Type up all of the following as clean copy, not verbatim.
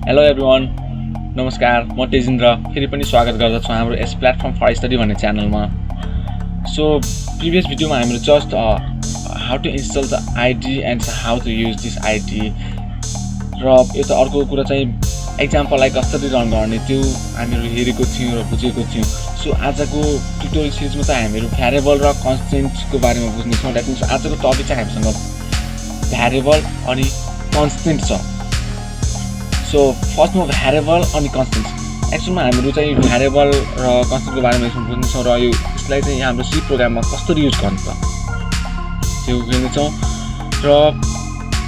Hello everyone, नमस्कार। म तेजिन्द्र फेरि पनि स्वागत गर्दछु हाम्रो यस प्लेटफर्म फर स्टडी भन्ने च्यानलमा। सो प्रिभियस भिडियोमा हामीले just how to install the ID and how to use this ID र यता अर्को कुरा चाहिँ एक्जाम्पललाई कसरी रन गर्ने त्यो हामीहरू हेरेको थियौँ र बुझेको थियौँ। सो आजको ट्युटोरियल सिरिजमा चाहिँ हामीहरू भ्यारिएबल र कन्स्टेन्टको बारेमा बुझ्नेछौँ। द्याट मिन्स आजको टपिक चाहिँ हामीसँग भ्यारिएबल अनि कन्स्टेन्ट छ। सो फर्स्टमा भ्यारिएबल अनि कन्स्टेन्ट। एक्चुअलमा हामीहरू चाहिँ भ्यारिएबल र कन्स्टेन्टको बारेमा यसमा बुझ्नेछौँ र यसलाई चाहिँ हाम्रो सी प्रोग्राममा कसरी युज गर्नु त त्यो बुझ्नेछौँ। र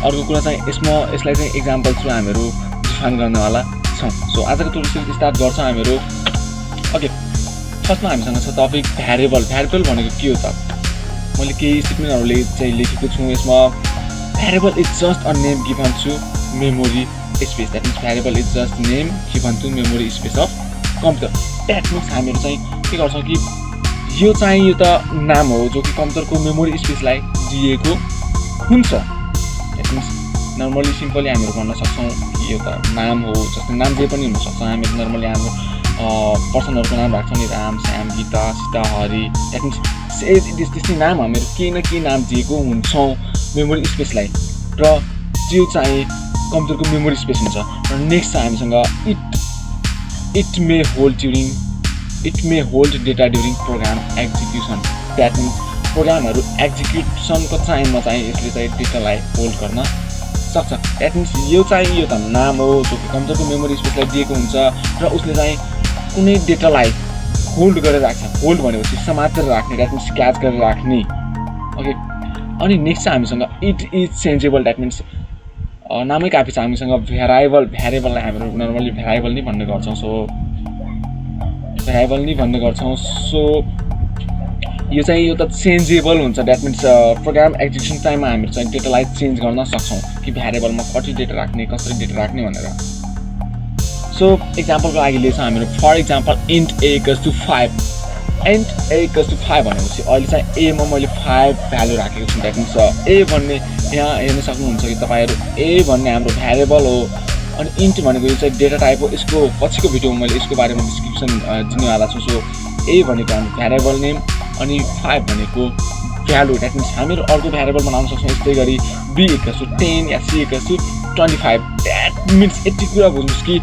अर्को कुरा चाहिँ यसलाई चाहिँ एक्जाम्पल थ्रु हामीहरू डिफाइन गर्नेवाला छौँ। सो आजको ट्युटोरियल स्टार्ट गर्छौँ हामीहरू। ओके, फर्स्टमा हामीसँग छ टपिक भ्यारिएबल। भ्यारिएबल भनेको के हो त? मैले केही स्टेटमेन्टहरूले चाहिँ लेखेको छु यसमा। Variable is just a name given to memory space. That means variable is just name given to memory space of computer. That means हामीहरू चाहिँ के गर्छौँ कि यो चाहिँ यो त नाम हो जो कि कम्प्युटरको मेमोरी स्पेसलाई दिएको हुन्छ। द्याट मिन्स नर्मली सिम्पली हामीहरू भन्न सक्छौँ कि यो त नाम हो। जस्तै नाम जे पनि हुनसक्छ। हामीहरू नर्मली हाम्रो पर्सनहरूको नाम राख्छौँ नि, राम, श्याम, गीता, सीता, हरि। द्याट मिन्स त्यस्तै नाम हामीहरू केही न केही नाम दिएको हुन्छौँ मेमोरी स्पेसलाई, र त्यो चाहिँ कम्प्युटरको मेमोरी स्पेस हुन्छ। र नेक्स्ट चाहिँ हामीसँग it may hold data during program execution. That means प्रोग्रामहरू एक्जिक्युसनको टाइममा चाहिँ यसले चाहिँ डेटालाई होल्ड गर्न सक्छ। द्याट मिन्स यो त नाम हो जो कि कम्प्युटरको मेमोरी स्पेसलाई दिएको हुन्छ र उसले चाहिँ कुनै डेटालाई होल्ड गरेर राख्छ। होल्ड भनेपछि समातेर राख्ने, द्याट मिन्स क्याच गरेर राख्ने। ओके, अनि नेक्स्ट चाहिँ हामीसँग it is changeable. That means नामै काफी छ। हामीसँग भ्यारिएबललाई हामीहरू नर्मली भ्यारिएबल नै भन्ने गर्छौँ। सो यो त चेन्जेबल हुन्छ। द्याट मिन्स प्रोग्राम एक्जिक्युसन टाइममा हामीहरू चाहिँ डेटालाई चेन्ज गर्न सक्छौँ कि भ्यारिएबलमा कति डेटा राख्ने, कसरी डेटा राख्ने भनेर। सो एक्जाम्पलको लागि लिएछौँ हामीहरू। For example int a = 5। Int a = 5 भनेपछि अहिले चाहिँ एमा मैले 5 भ्यालु राखेको छु। द्याट मिन्स ए भन्ने यहाँ हेर्न सक्नुहुन्छ कि तपाईँहरू ए भन्ने हाम्रो भ्यारिएबल हो। अनि इन्ट भनेको यो चाहिँ डेटा टाइप हो। यसको पछिको भिडियोमा मैले यसको बारेमा डिस्क्रिप्सन दिनेवाला छु। सो ए भनेको हाम्रो भ्यारिएबल नेम अनि 5 भनेको भ्यालु। द्याट मिन्स हामीहरू अर्को भ्यारिएबल बनाउन सक्छौँ। यस्तै गरी b = 10 yeah c = 25। That means यति कुरा बुझ्नुहोस् कि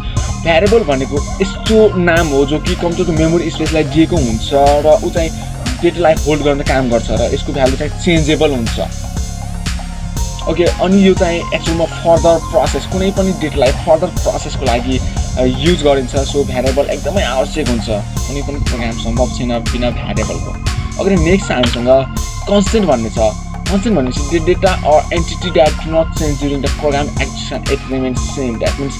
भ्यारिएबल भनेको यस्तो नाम हो जो कि कम्प्युटरको मेमोरी स्पेसलाई दिएको हुन्छ र ऊ चाहिँ डेटालाई होल्ड गर्न काम गर्छ र यसको भ्यालु चाहिँ चेन्जेबल हुन्छ। ओके, अनि यो चाहिँ एक्चुअलमा फर्दर प्रोसेस, कुनै पनि डेटालाई फर्दर प्रोसेसको लागि युज गरिन्छ। सो भ्यारिएबल एकदमै आवश्यक हुन्छ। कुनै पनि प्रोग्राम सम्भव छैन बिना भ्यारिएबलको। अगर नेक्स्ट हामीसँग कन्स्टेन्ट भन्ने छ। कन्स्टेन्ट भनेपछि the data or entity that do not change during the program execution it remains same. That means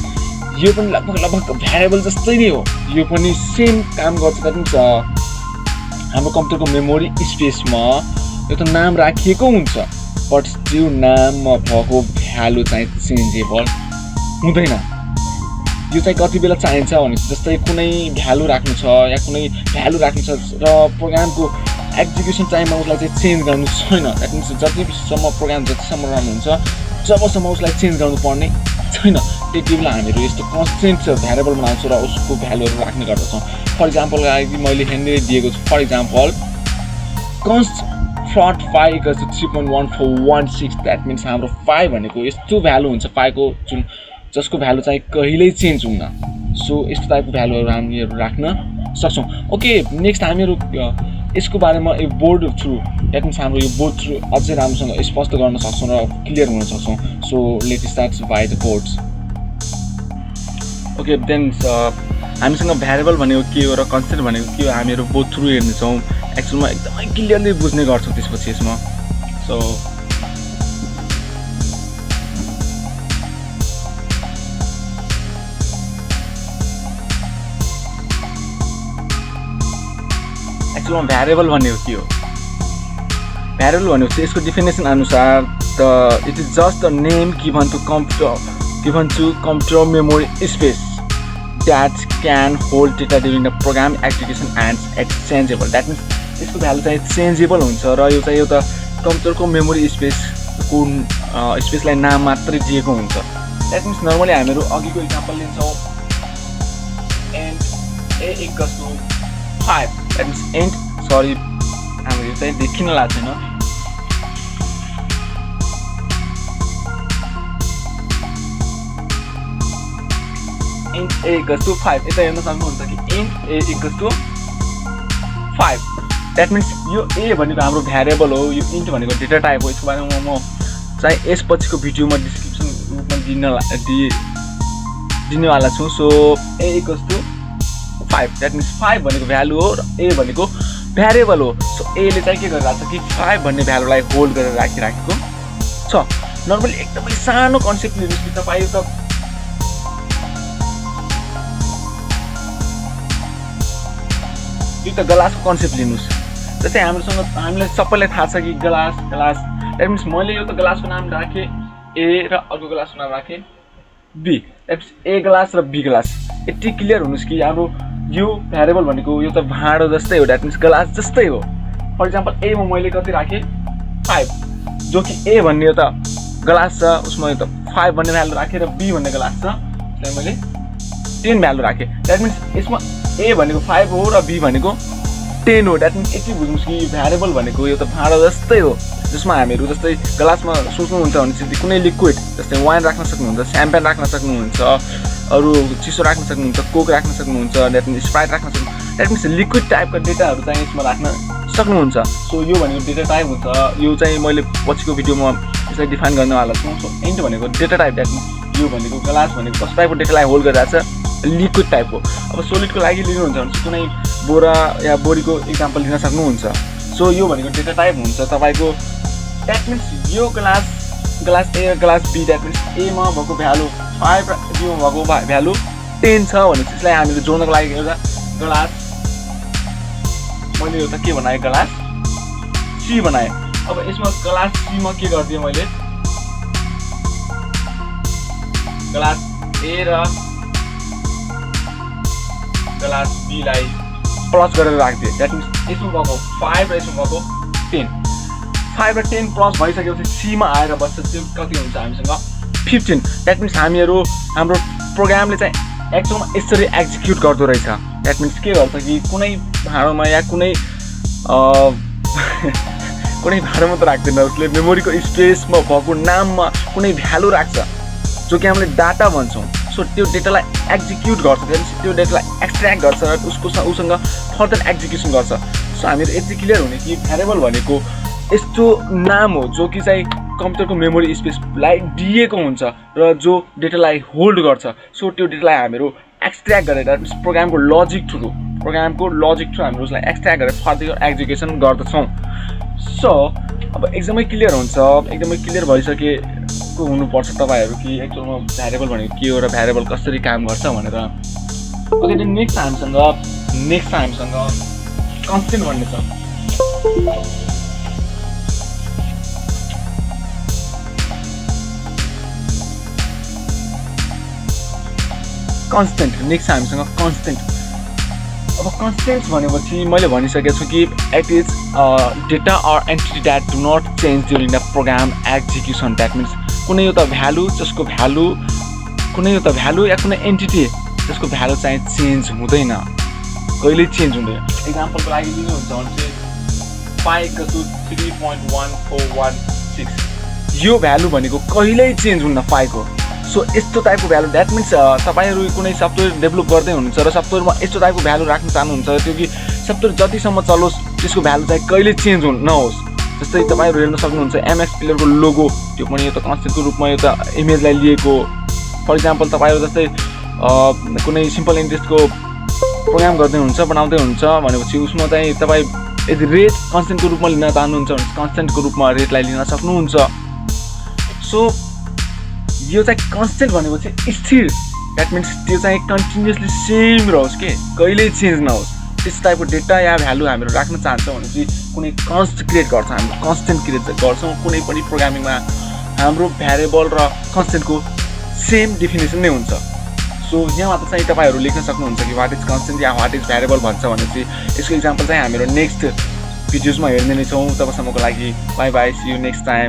यो पनि लगभग भ्यारिएबल जस्तै नै हो। यो पनि सेम काम गर्छ। द्याट मिन्स हाम्रो कम्प्युटरको मेमोरी स्पेसमा एउटा नाम राखिएको हुन्छ, बट त्यो नाममा भएको भ्यालु चाहिँ चेन्जेबल हुँदैन। यो चाहिँ कति बेला चाहिन्छ भने जस्तै कुनै भ्यालु राख्नु छ या कुनै भ्यालु राख्नु छ र प्रोग्रामको एक्जिक्युसन टाइममा उसलाई चाहिँ चेन्ज गर्नु छैन। द्याट मिन्स जतिसम्म प्रोग्राम जतिसम्म रन हुन्छ जबसम्म उसलाई चेन्ज गर्नुपर्ने छैन त्यति बेला हामीहरू यस्तो कन्स्टेन्ट भ्यारिएबल बनाउँछौँ र उसको भ्यालुहरू राख्ने गर्दछौँ। फर इक्जाम्पलको लागि मैले यहाँनिर दिएको छु। For example const float 5 = 3.1416। That means हाम्रो 5 भनेको यस्तो भ्यालु हुन्छ 5 को जुन जसको भ्यालु चाहिँ कहिल्यै चेन्ज हुन्न। सो यस्तो टाइपको भ्यालुहरू हामीहरू राख्न सक्छौँ। ओके, नेक्स्ट हामीहरू यसको बारेमा यो बोर्ड थ्रु, द्याट मिन्स हाम्रो यो बोर्ड थ्रु अझै राम्रोसँग स्पष्ट गर्न सक्छौँ र क्लियर हुन सक्छौँ। So let start by the boards. Okay, then हामीसँग भ्यारिएबल भनेको के हो र कन्स्टेन्ट भनेको के हो हामीहरू बोर्ड थ्रु हेर्नेछौँ। एक्चुअलमा एकदमै क्लियरली बुझ्ने गर्छौँ त्यसपछि यसमा। सो एक्चुअलमा भ्यारिएबल भनेको के हो? भ्यारिएबल भनेपछि यसको डिफिनेसन अनुसार it is just a name given to computer memory space that can hold data during the program execution and exchangeable. That means यसको भ्यालु चाहिँ चेन्जेबल हुन्छ र यो चाहिँ एउटा कम्प्युटरको मेमोरी स्पेसलाई नाम मात्रै दिएको हुन्छ। द्याट मिन्स नर्मली हामीहरू अघिको इक्जाम्पल लिन्छौँ and a equals to 5 that means and sorry हामीहरू चाहिँ देखिन लागेको छैन एन्ड ए इक्वल्स टु 5 यता हेर्न सक्नुहुन्छ कि and a equals to 5 that means यो ए भनेको हाम्रो भ्यारिएबल हो यो इन्ट भनेको डेटा टाइप हो यसको बारेमा म चाहिँ यसपछिको भिडियोमा डिस्क्रिप्सन रूपमा दिनेवाला छु so a equals to 5 that means 5 भनेको भ्यालु हो र ए भनेको भ्यारिएबल हो सो एले चाहिँ के गरिरहेको छ कि 5 भन्ने भ्यालुलाई होल्ड गरेर राखिराखेको छ नर्मली एकदमै सानो कन्सेप्ट लिनुहोस् कि तपाईँ त यो त ग्लासको कन्सेप्ट लिनुहोस् जस्तै हामीलाई सबैलाई थाहा छ कि ग्लास द्याट मिन्स मैले यो त ग्लासको नाम राखेँ ए र अर्को ग्लासको नाम राखेँ b that means a glass र बी ग्लास यति क्लियर हुनुहोस् कि हाम्रो यो भ्यारिएबल भनेको यो त भाँडो जस्तै हो द्याट मिन्स ग्लास जस्तै हो फर इक्जाम्पल एमा मैले कति राखेँ 5 जो कि ए भन्ने यो त ग्लास छ उसमा यो त 5 भन्ने भ्यालु राखेँ र बी भन्ने ग्लास छ त्यसलाई मैले 10 भ्यालु राखेँ द्याट मिन्स यसमा ए भनेको 5 हो र बी भनेको 10 हो द्याट मिन्स यति बुझ्नुहोस् कि भ्यारिएबल भनेको यो त भाँडो जस्तै हो जसमा हामीहरू जस्तै ग्लासमा सोच्नुहुन्छ भने चाहिँ कुनै लिक्विड जस्तै वाइन राख्न सक्नुहुन्छ स्याम्पेन राख्न सक्नुहुन्छ अरू चिसो राख्न सक्नुहुन्छ कोक राख्न सक्नुहुन्छ द्याट मिन्स स्प्राइट राख्न सक्नुहुन्छ द्याट मिन्स लिक्विड टाइपका डेटाहरू चाहिँ यसमा राख्न सक्नुहुन्छ सो यो भनेको डेटा टाइप हुन्छ यो चाहिँ मैले पछिको भिडियोमा यसलाई डिफाइन गर्नवाला छु सो एन्ड भनेको डेटा टाइप द्याट मिन्स यो भनेको ग्लास भनेको कस्तो टाइपको डेटालाई होल्ड गरिरहेको छ लिक्विड टाइपको अब सोलिडको लागि लिनुहुन्छ भने चाहिँ कुनै बोरा या बोरीको इक्जाम्पल लिन सक्नुहुन्छ सो यो भनेको डेटा टाइप हुन्छ तपाईँको द्याट मिन्स यो ग्लास ए र ग्लास बी द्याट मिन्स एमा भएको भ्यालु 5 र बीमा भएको भ्यालु 10 छ भने त्यसलाई हामीले जोड्नको लागि एउटा ग्लास मैले एउटा के बनाएँ ग्लास सी बनाएँ अब यसमा ग्लास सीमा के गरिदिएँ मैले ग्लास ए र ग्लास बीलाई प्लस गरेर राखिदिएँ द्याट मिन्स यसमा भएको 5 र यसमा भएको 10 5 र 10 प्लस भइसकेपछि सीमा आएर बस्छ त्यो कति हुन्छ हामीसँग 15 द्याट मिन्स हामीहरू हाम्रो प्रोग्रामले चाहिँ एक्चुअलमा यसरी एक्जिक्युट गर्दो रहेछ द्याट मिन्स के गर्छ कि कुनै भाँडोमा या कुनै भाँडोमा त राख्दैन उसले मेमोरीको स्पेसमा भएको नाममा कुनै भ्यालु राख्छ जो कि हामीले डाटा भन्छौँ सो त्यो डेटालाई एक्जिक्युट गर्छ त्यो डेटालाई एक्सट्र्याक्ट गर्छ र उसँग फर्दर एक्जिक्युसन गर्छ सो हामीहरू यति क्लियर हुने कि भ्यारिएबल भनेको यस्तो नाम हो जो कि चाहिँ कम्प्युटरको मेमोरी स्पेसलाई दिएको हुन्छ र जो डेटालाई होल्ड गर्छ सो त्यो डेटालाई हामीहरू एक्सट्र्याक्ट गरेर प्रोग्रामको लजिक थ्रु हामीहरू उसलाई एक्सट्र्याक्ट गरेर फर्दर एक्जिक्युसन गर्दछौँ सो अब एकदमै क्लियर हुन्छ एकदमै क्लियर भइसकेको हुनुपर्छ तपाईँहरू कि एक्चुअलमा भ्यारिएबल भनेको के हो र भ्यारिएबल कसरी काम गर्छ भनेर ओके देन नेक्स्ट हामीसँग कन्स्टेन्ट भन्ने छ कन्स्टेन्ट नेक्स्ट हामीसँग कन्स्टेन्ट अब कन्स्टेन्ट्स भनेपछि मैले भनिसकेको छु कि it is data or entity that do not change during the program execution that means कुनै एउटा भ्यालु या कुनै एन्टिटी जसको भ्यालु चाहिँ चेन्ज हुँदैन कहिल्यै चेन्ज हुँदैन इक्जाम्पलको लागि लिनुहुन्छ भने चाहिँ 5 यो भ्यालु भनेको कहिल्यै चेन्ज हुन्न 5 को सो यस्तो टाइपको भ्यालु द्याट मिन्स तपाईँहरू कुनै सफ्टवेयर डेभलप गर्दै हुनुहुन्छ र सफ्टवेयरमा यस्तो टाइपको भ्यालु राख्न चाहनुहुन्छ त्यो कि सफ्टवेयर जतिसम्म चलोस् त्यसको भ्यालु चाहिँ कहिले चेन्ज नहोस् जस्तै तपाईँहरू हेर्न सक्नुहुन्छ एमएक्स प्लेयरको लोगो त्यो पनि यो त कन्सेप्टको रूपमा यो त इमेजलाई लिएको फर इक्जाम्पल तपाईँहरू जस्तै कुनै सिम्पल इन्ट्रेस्टको प्रोग्राम गर्दै हुन्छ बनाउँदै हुन्छ भनेपछि उसमा चाहिँ तपाईँ यदि रेट कन्स्टेन्टको रूपमा लिन चाहनुहुन्छ भने कन्स्टेन्टको रूपमा रेटलाई लिन सक्नुहुन्छ सो यो चाहिँ कन्स्टेन्ट भनेपछि स्थिर द्याट मिन्स त्यो चाहिँ कन्टिन्युसली सेम रहोस् के कहिल्यै चेन्ज नहोस् त्यस टाइपको डेटा या भ्यालु हामीहरू राख्न चाहन्छौँ भने चाहिँ कुनै कन्स्ट क्रिएट गर्छौँ हामी कन्स्टेन्ट क्रिएट गर्छौँ कुनै पनि प्रोग्रामिङमा हाम्रो भ्यारिएबल र कन्स्टेन्टको सेम डेफिनेसन नै हुन्छ सो यहाँ मात्र चाहिँ तपाईँहरू लेख्न सक्नुहुन्छ कि वाट इज कन्स्टेन्ट या वाट इज भ्यारिएबल भन्छ भने चाहिँ यसको इक्जाम्पल चाहिँ हामीहरू नेक्स्ट भिडियोजमा हेर्ने नै छौँ तबसम्मको लागि bye bye see you next time